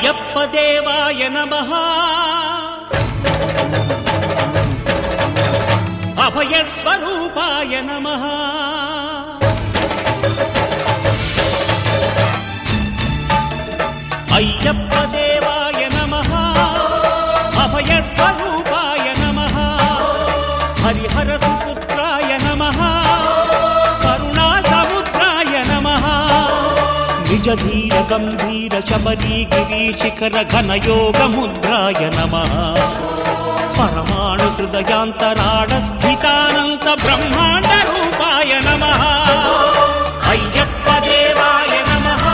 అయ్యప్ప దేవాయ నమః అభయ స్వరూపాయ నమః అయ్యప్ప దేవాయ నమః అభయ స్వరూపాయ నమః హరిహర సుపుత్రాయ నమః కరుణా సముద్రాయ నమః నిజ ధీర గంభీర శబరీ గిరి శిఖర ఘనయోగ ముద్రాయ నమః పరమాణు హృదయాంతరాడ స్థితానంత బ్రహ్మాండ రూపాయ నమః అయ్యప్ప దేవాయ నమః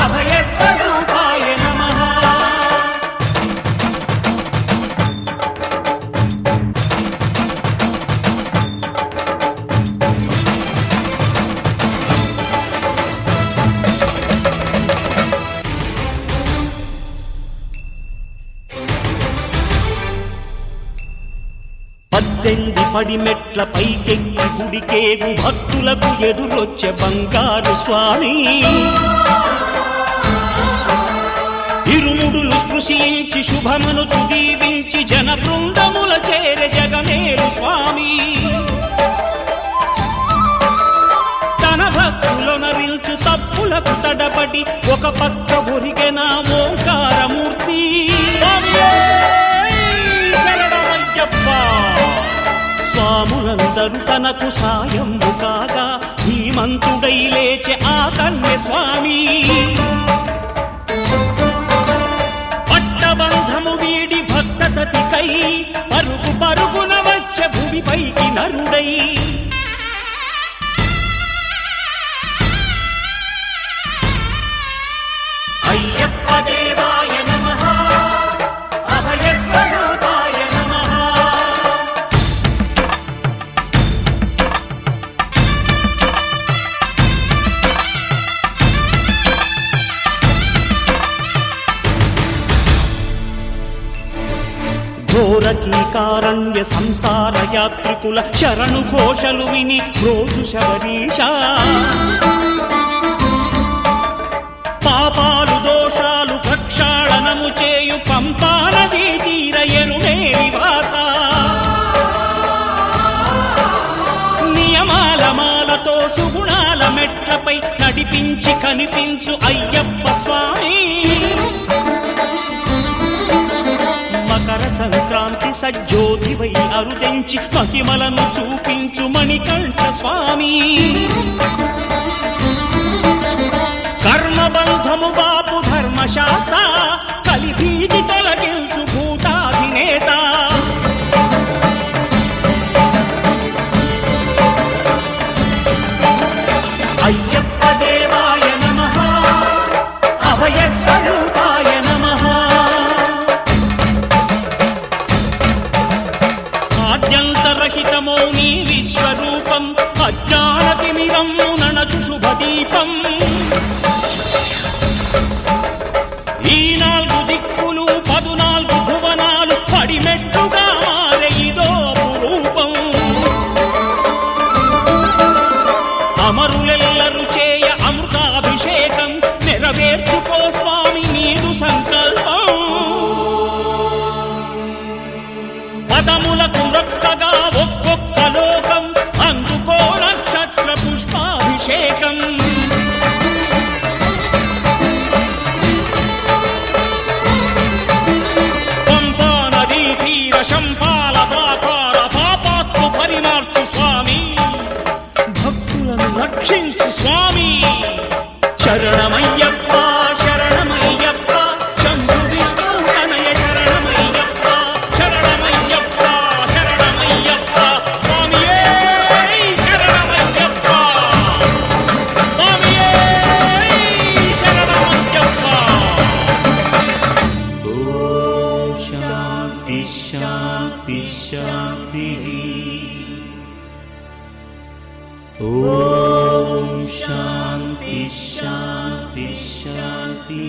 అభయ స్వరూపాయ నమః పద్దెంది పడిమెట్ల పైకెక్కి గుడికేగు భక్తులకు ఎదురొచ్చే బంగారు స్వామి ఇరుముడులు స్పృశించి శుభమనుచు దీవించి జన బృందముల చేరే జగమేలు స్వామి తన భక్తులొనరిల్చు తప్పులకు తడబడి ఒక పక్క ఒరిగెన ఓంకారమూర్తి స్వాములందరూ తనకు సాయంబు కాగా ధీమంతుడై లేచే ఆ కన్య స్వామి పట్టబంధము వీడి భక్తతతికై పరుగు పరుగున వచ్చే భూమిపైకి నరుడై అయ్యప్ప దేవాయ నమః అభయ స్వరూపాయ నమః ఘోరకీకారణ్య సంసార యాత్రికుల శరణు ఘోషలు విని రోజు శబరీష పాపాలు దోషాలు ప్రక్షాళనము చేయు పంపానదీ తీరయను నివాస నియమాల మాలతో సుగుణాల మెట్లపై నడిపించి కనిపించు అయ్యప్ప స్వామి మకర సంక్రాంతి సజ్జోతివై అరుదెంచి మహిమలను చూపించు మణికంఠ స్వామి కర్మబంధము బాపు ధర్మశాస్త్ర కలిభీతి తొలగించు భూతాధినేత అయ్యప్ప దేవాయ నమః అభయ స్వరూపాయ నమః ఆద్యంతరహితమో నీ విశ్వరూపం అజ్ఞానతిమిరమ్ము ననచు శుభదీపం ఈ 4 దిక్కులు 14 భువనాలు పడిమెట్టుగా మారే ఇదో రూపం అమరులెల్లరు చేయ అమృతాభిషేకం నెరవేర్చుకో స్వామి నీదు సంకల్పం పదములకు రొక్కగా ఒక్కొక్క లోకం అందుకో నక్షత్ర పుష్పాభిషేకం శంపాల దాకార పాపాత్ము పరిమార్చు స్వామి భక్తులను రక్షించు స్వామి శరణమయ్యప్ప శరణమయ్యప్ప శంభు విష్ణు తనయ శరణమయ్యప్ప శరణమయ్యప్ప శరణమయ్యప్ప స్వామియే శరణమయ్యప్ప స్వామియే శరణమయ్యప్ప ఓం శాంతి శాంతి శాంతి ఓం శాంతి శాంతి శాంతి